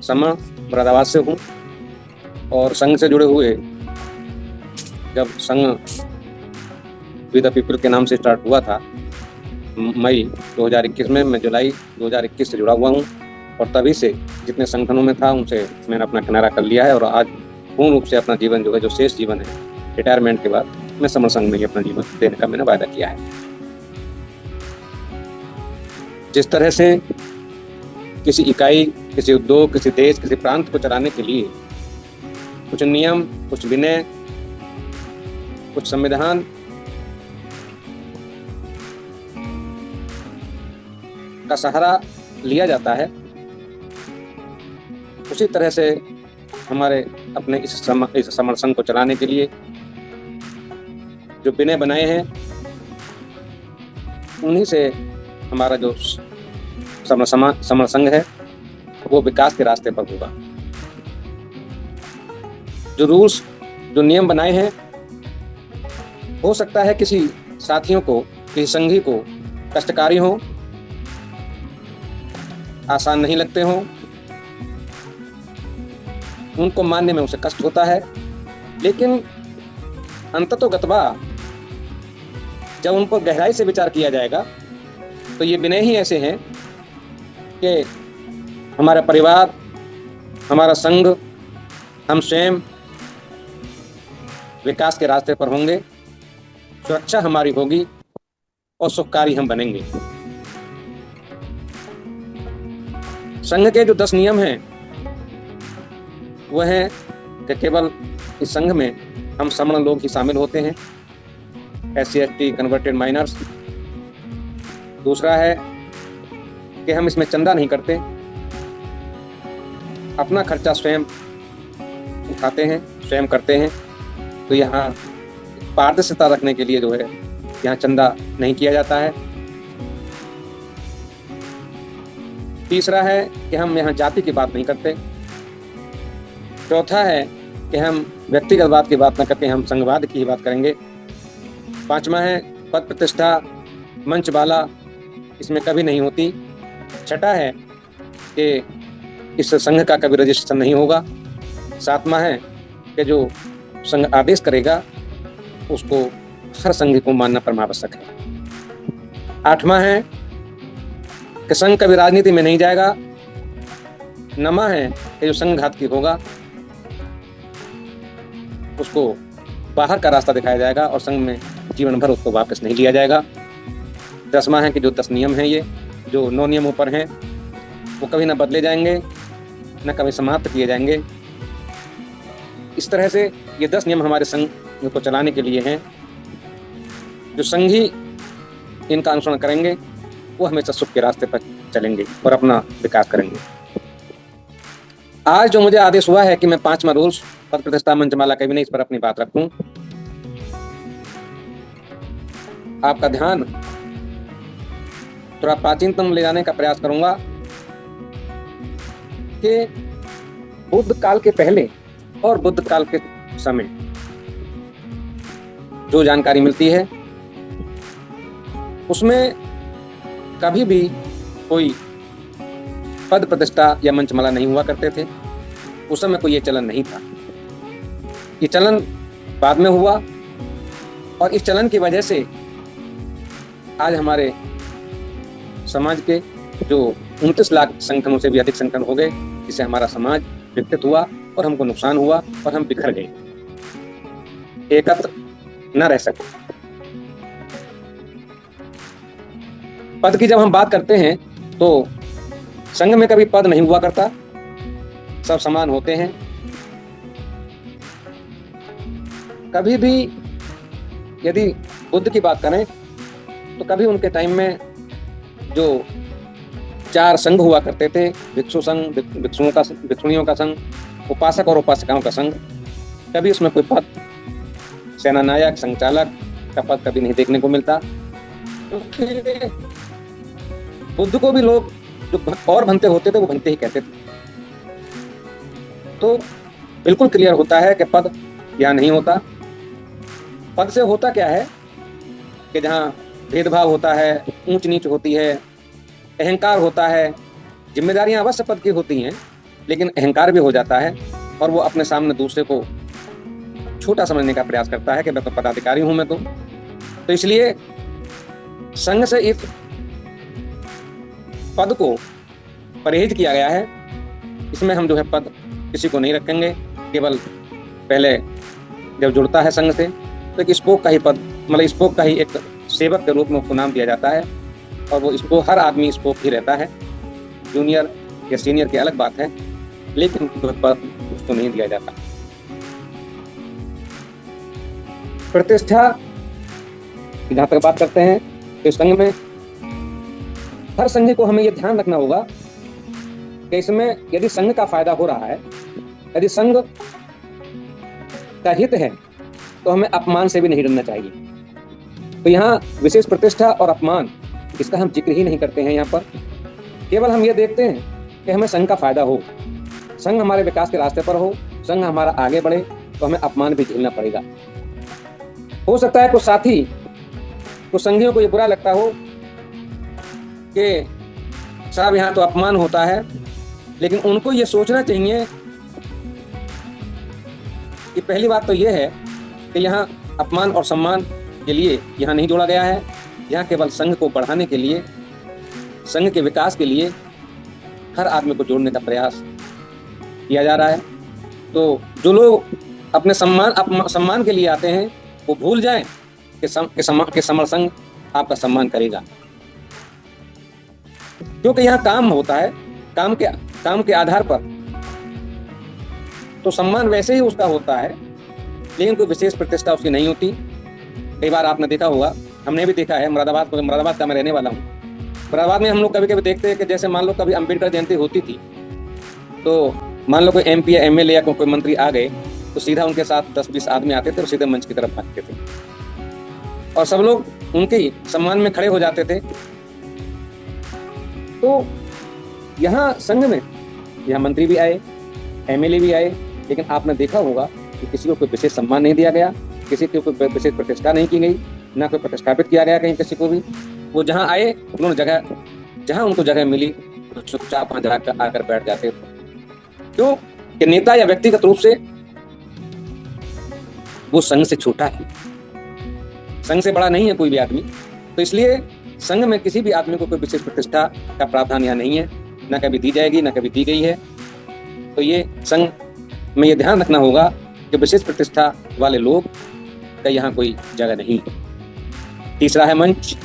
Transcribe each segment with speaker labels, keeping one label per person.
Speaker 1: सम मुरादाबाद से हूँ और संघ से जुड़े हुए जब संघ वी द पीपल के नाम से स्टार्ट हुआ था मई 2021 में, मैं जुलाई 2021 से जुड़ा हुआ हूँ और तभी से जितने संगठनों में था उनसे मैंने अपना किनारा कर लिया है और आज पूर्ण रूप से अपना जीवन जो है, जो शेष जीवन है रिटायरमेंट के बाद, मैं समर संघ में ही अपना जीवन देने का मैंने वायदा किया है। जिस तरह से किसी इकाई, किसी उद्योग, किसी देश, किसी प्रांत को चलाने के लिए कुछ नियम, कुछ विनय, कुछ संविधान का सहारा लिया जाता है, उसी तरह से हमारे अपने इस समर संघ को चलाने के लिए जो विनय बनाए हैं, उन्हीं से हमारा जो समर संघ है वो विकास के रास्ते पर होगा। जो रूल्स, जो नियम बनाए हैं, हो सकता है किसी साथियों को, किसी संघी को कष्टकारी हो, आसान नहीं लगते हों, उनको मानने में उसे कष्ट होता है, लेकिन अंततोगत्वा जब उन पर गहराई से विचार किया जाएगा तो ये विनय ही ऐसे हैं कि हमारा परिवार, हमारा संघ, हम स्वयं विकास के रास्ते पर होंगे, सुरक्षा हमारी होगी और सुखकारी हम बनेंगे। संघ के जो 10 नियम हैं वह है कि केवल इस संघ में हम सवर्ण लोग ही शामिल होते हैं, SC ST कन्वर्टेड माइनर्स। दूसरा है कि हम इसमें चंदा नहीं करते, अपना खर्चा स्वयं उठाते हैं, स्वयं करते हैं। तो यहाँ पारदर्शिता रखने के लिए जो है यहाँ चंदा नहीं किया जाता है। तीसरा है कि हम यहाँ जाति की बात नहीं करते। चौथा है कि हम व्यक्तिगत बात की बात न करके हम संघवाद की ही बात करेंगे। पांचवा है पद प्रतिष्ठा, मंच बाला इसमें कभी नहीं होती। छठा है कि इस संघ का कभी रजिस्ट्रेशन नहीं होगा। सातवां है कि जो संघ आदेश करेगा उसको हर संघ को मानना परमावश्यक है। आठवां है कि संघ कभी राजनीति में नहीं जाएगा। नवा है कि जो संघ घातकी होगा उसको बाहर का रास्ता दिखाया जाएगा और संघ में जीवन भर उसको वापस नहीं लिया जाएगा। 10वां है कि जो 10 नियम हैं, ये जो 9 नियमों पर हैं, वो कभी ना बदले जाएंगे, न कभी समाप्त किए जाएंगे। इस तरह से ये 10 नियम हमारे संघ को चलाने के लिए हैं। जो संघी इनका अनुसरण करेंगे वो हमेशा सुख के रास्ते पर चलेंगे और अपना विकास करेंगे। आज जो मुझे आदेश हुआ है कि मैं 5वां रूल्स पद प्रतिष्ठा मंचमाला के भी नहीं, इस पर अपनी बात रखूं, आपका ध्यान थोड़ा प्राचीनतम ले जाने का प्रयास करूंगा कि बुद्ध काल के पहले और बुद्ध काल के समय जो जानकारी मिलती है उसमें कभी भी कोई पद प्रतिष्ठा या मंचमाला नहीं हुआ करते थे। उस समय कोई ये चलन नहीं था। ये चलन बाद में हुआ और इस चलन की वजह से आज हमारे समाज के जो 29 लाख संगठनों से भी अधिक संगठन हो गए, जिससे हमारा समाज विकसित हुआ और हमको नुकसान हुआ और हम बिखर गए, एकत्र न रह सके। पद की जब हम बात करते हैं तो संघ में कभी पद नहीं हुआ करता, सब समान होते हैं। कभी भी यदि बुद्ध की बात करें तो कभी उनके टाइम में जो 4 संघ हुआ करते थे, भिक्षु संघ, भिक्षुणियों का संघ, उपासक और उपासिकाओं का संघ, कभी उसमें कोई पद, सेना नायक, संचालक का पद कभी नहीं देखने को मिलता। क्योंकि बुद्ध को भी लोग जो और भंते होते थे वो भंते ही कहते थे। तो बिल्कुल क्लियर होता है कि पद यहाँ नहीं होता। पद से होता क्या है कि जहाँ भेदभाव होता है, ऊंच नीच होती है, अहंकार होता है, जिम्मेदारियां अवश्य पद की होती हैं, लेकिन अहंकार भी हो जाता है और वो अपने सामने दूसरे को छोटा समझने का प्रयास करता है कि मैं तो पदाधिकारी हूं, मैं तो इसलिए संघ से इस पद को परहेज किया गया है। इसमें हम जो है पद किसी को नहीं रखेंगे, केवल पहले जब जुड़ता है संघ से तो एक स्पोक का ही पद, मतलब स्पोक का ही एक सेवक के रूप में उसको नाम दिया जाता है और वो इसको हर आदमी स्पोक ही रहता है। जूनियर या सीनियर की अलग बात है, लेकिन पद उसको नहीं दिया जाता। प्रतिष्ठा की जहां तक बात करते हैं तो संघ में हर संघ को हमें यह ध्यान रखना होगा कि इसमें यदि संघ का फायदा हो रहा है, यदि संघ का हित है, तो हमें अपमान से भी नहीं डरना चाहिए। तो यहाँ विशेष प्रतिष्ठा और अपमान इसका हम जिक्र ही नहीं करते हैं। यहाँ पर केवल हम ये देखते हैं कि हमें संघ का फायदा हो, संघ हमारे विकास के रास्ते पर हो, संघ हमारा आगे बढ़े, तो हमें अपमान भी झेलना पड़ेगा। हो सकता है कुछ साथी, कुछ संघियों को ये बुरा लगता हो कि साहब यहाँ तो अपमान होता है, लेकिन उनको ये सोचना चाहिए कि पहली बात तो ये है कि यहाँ अपमान और सम्मान के लिए यहाँ नहीं जोड़ा गया है। यहाँ केवल संघ को बढ़ाने के लिए, संघ के विकास के लिए हर आदमी को जोड़ने का प्रयास किया जा रहा है। तो जो लोग अपने सम्मान के लिए आते हैं वो भूल जाएं कि समर संघ आपका सम्मान करेगा, क्योंकि यहाँ काम होता है, काम के आधार पर तो सम्मान वैसे ही उसका होता है, लेकिन कोई विशेष प्रतिष्ठा उसकी नहीं होती। कई बार आपने देखा होगा, हमने भी देखा है, मुरादाबाद का मैं रहने वाला हूँ। मुरादाबाद में हम लोग कभी कभी देखते हैं कि जैसे मान लो कभी अम्बेडकर जयंती होती थी, तो मान लो कोई MP या MLA या कोई मंत्री आ गए तो सीधा उनके साथ 10-20 आदमी आते थे और सीधे मंच की तरफ भागते थे और सब लोग उनके ही सम्मान में खड़े हो जाते थे। तो यहाँ संघ में यहाँ मंत्री भी आए, MLA भी आए, लेकिन आपने देखा होगा कि किसी को कोई विशेष सम्मान नहीं दिया गया, किसी को कोई विशेष प्रतिष्ठा नहीं की गई, ना कोई प्रतिष्ठापित किया गया कहीं किसी को भी। वो जहाँ आए उन्होंने जहाँ उनको जगह मिली तो चुपचाप आकर बैठ जाते थे। क्यों? कि नेता या व्यक्तिगत रूप से वो संघ से छोटा है, संघ से बड़ा नहीं है कोई भी आदमी। तो इसलिए संघ में किसी भी आदमी को कोई विशेष प्रतिष्ठा का प्रावधान यहाँ नहीं है, ना कभी दी जाएगी, ना कभी दी गई है। तो ये संघ में ये ध्यान रखना होगा कि विशेष प्रतिष्ठा वाले लोग का यहाँ कोई जगह नहीं है। तीसरा है मंच।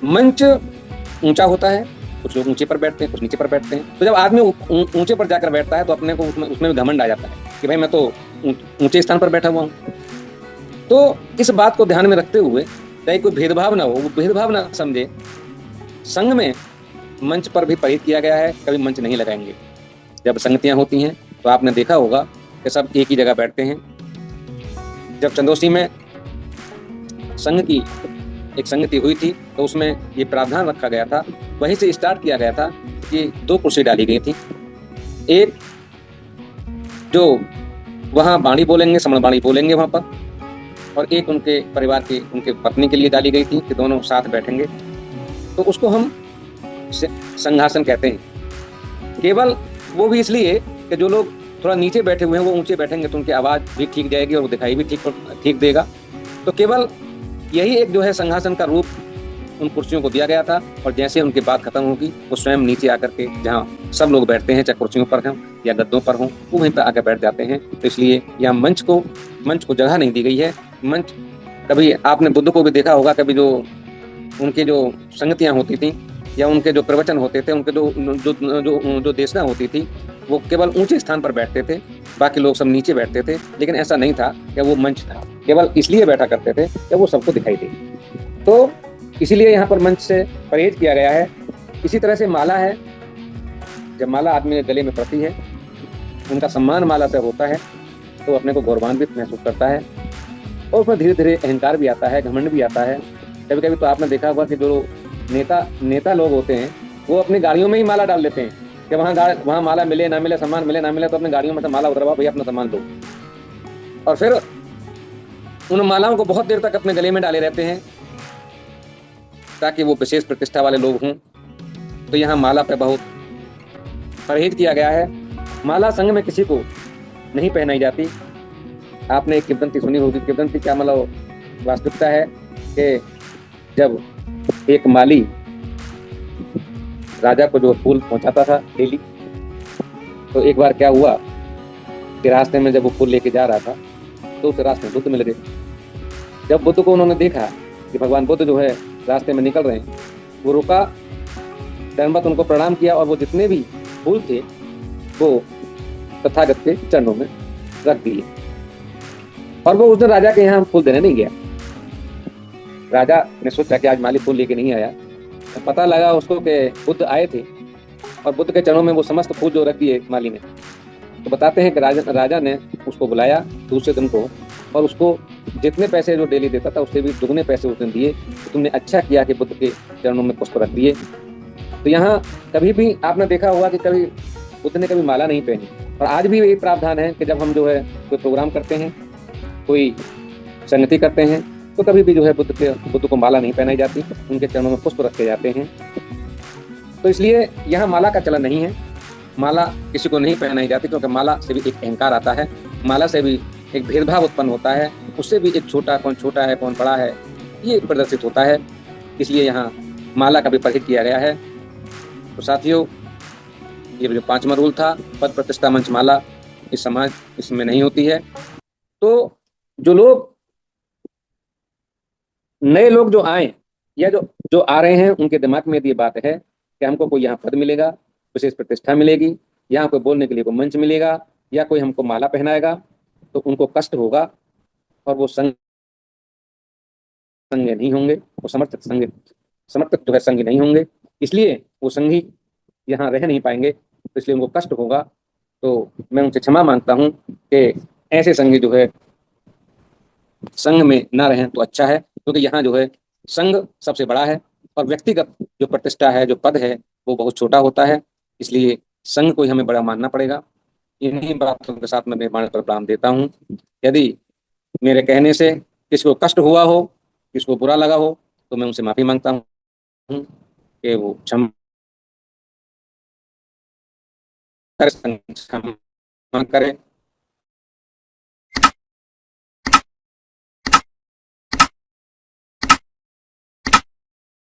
Speaker 1: मंच ऊंचा होता है, कुछ लोग ऊंचे पर बैठते हैं, कुछ नीचे पर बैठते हैं। तो जब आदमी ऊंचे पर जाकर बैठता है तो अपने को उसमें भी घमंड आ जाता है कि भाई मैं तो ऊंचे स्थान पर बैठा हुआ हूँ। तो इस बात को ध्यान में रखते हुए, चाहे कोई भेदभाव ना हो, वो भेदभाव ना समझे, संघ में मंच पर भी परहेज किया गया है, कभी मंच नहीं लगाएंगे। जब संगतियां होती हैं तो आपने देखा होगा कि सब एक ही जगह बैठते हैं। जब चंदोसी में संघ की एक संगति हुई थी तो उसमें ये प्रावधान रखा गया था, वहीं से स्टार्ट किया गया था कि 2 कुर्सी डाली गई थी। एक जो वहाँ बाणी बोलेंगे, समण बाणी बोलेंगे वहाँ पर, और एक उनके परिवार की, उनके पत्नी के लिए डाली गई थी कि दोनों साथ बैठेंगे। तो उसको हम संघासन कहते हैं। केवल वो भी इसलिए कि जो लोग थोड़ा नीचे बैठे हुए हैं वो ऊंचे बैठेंगे तो उनकी आवाज़ भी ठीक जाएगी और वो दिखाई भी ठीक देगा। तो केवल यही एक जो है संघासन का रूप उन कुर्सियों को दिया गया था, और जैसे उनकी बात खत्म होगी वो स्वयं नीचे आकर के जहाँ सब लोग बैठते हैं, चाहे कुर्सियों पर हों या गद्दों पर हों, वो वहीं पर आकर बैठ जाते हैं। तो इसलिए यहाँ मंच को जगह नहीं दी गई है। मंच, कभी आपने बुद्ध को भी देखा होगा, कभी जो उनकी जो संगतियाँ होती थी या उनके जो प्रवचन होते थे, उनके जो देशना होती थी, वो केवल ऊंचे स्थान पर बैठते थे, बाकी लोग सब नीचे बैठते थे। लेकिन ऐसा नहीं था कि वो मंच था, केवल इसलिए बैठा करते थे कि वो सबको दिखाई दे। तो इसीलिए यहाँ पर मंच से परहेज किया गया है। इसी तरह से माला है, जब माला आदमी के गले में पड़ती है, उनका सम्मान माला से होता है तो अपने को गौरवान्वित महसूस करता है, और उसमें धीरे धीरे अहंकार भी आता है, घमंड भी आता है। कभी कभी तो आपने देखा होगा कि जो नेता लोग होते हैं वो अपनी गाड़ियों में ही माला डाल लेते हैं कि वहाँ माला मिले ना मिले, सम्मान मिले ना मिले, तो अपनी गाड़ियों में से माला उतरवाओ भैया, अपना सम्मान दो, और फिर उन मालाओं को बहुत देर तक अपने गले में डाले रहते हैं ताकि वो विशेष प्रतिष्ठा वाले लोग हों। तो यहाँ माला पे बहुत परहेज किया गया है। माला संघ में किसी को नहीं पहनाई जाती। आपने एक किंवदंती सुनी होगी। किंवदंती क्या मतलब वास्तविकता है कि जब एक माली राजा को जो फूल पहुंचाता था डेली, तो एक बार क्या हुआ कि रास्ते में जब वो फूल लेके जा रहा था तो उस रास्ते में बुद्ध मिल गए। जब बुद्ध को उन्होंने देखा कि भगवान बुद्ध जो है रास्ते में निकल रहे हैं, वो रुका, दंडवत उनको प्रणाम किया और वो जितने भी फूल थे वो तथागत के चरणों में रख दिए। और वो उस दिन राजा के यहाँ फूल देने नहीं गया। राजा ने सोचा कि आज माली फूल लेके नहीं आया। तो पता लगा उसको कि बुद्ध आए थे और बुद्ध के चरणों में वो समस्त फूल जो रख दिए माली ने। तो बताते हैं कि राजा ने उसको बुलाया दूसरे दिन को और उसको जितने पैसे जो डेली देता था उससे भी दुगने पैसे उस दिन दिए। तो तुमने अच्छा किया कि बुद्ध के चरणों में पुष्प रख दिए। तो यहाँ कभी भी आपने देखा होगा कि कभी बुद्ध ने कभी माला नहीं पहनी। और आज भी यही प्रावधान है कि जब हम जो है कोई प्रोग्राम करते हैं, कोई संगति करते हैं, तो कभी भी जो है बुद्ध को माला नहीं पहनाई जाती, उनके चरणों में पुष्प रखे जाते हैं। तो इसलिए यहाँ माला का चलन नहीं है। माला किसी को नहीं पहनाई जाती क्योंकि माला से भी एक अहंकार आता है, माला से भी एक भेदभाव उत्पन्न होता है, उससे भी एक कौन छोटा है कौन बड़ा है ये प्रदर्शित होता है। इसलिए यहाँ माला का भी परहेज किया गया है। तो साथियों, ये जो 5वां रूल था, पद प्रतिष्ठा मंच माला, इस समाज इसमें नहीं होती है। तो जो लोग नए लोग जो आए या जो जो आ रहे हैं, उनके दिमाग में ये बात है कि हमको कोई यहाँ पद मिलेगा, विशेष प्रतिष्ठा मिलेगी, यहाँ कोई बोलने के लिए कोई मंच मिलेगा, या कोई हमको माला पहनाएगा, तो उनको कष्ट होगा और वो संग नहीं होंगे, वो समर्पित जो है संगी नहीं होंगे। इसलिए वो संगी यहाँ रह नहीं पाएंगे, तो इसलिए उनको कष्ट होगा। तो मैं उनसे क्षमा मांगता हूँ कि ऐसे संगी जो है संघ में ना रहें तो अच्छा है, क्योंकि यहाँ जो है संघ सबसे बड़ा है और व्यक्तिगत जो प्रतिष्ठा है, जो पद है, वो बहुत छोटा होता है। इसलिए संघ को ही हमें बड़ा मानना पड़ेगा। इन्हीं बातों के साथ मैं निर्माण पर विराम देता हूँ। यदि मेरे कहने से किसी को कष्ट हुआ हो, किसी को बुरा लगा हो, तो मैं उनसे माफी मांगता हूँ कि वो क्षमा करे,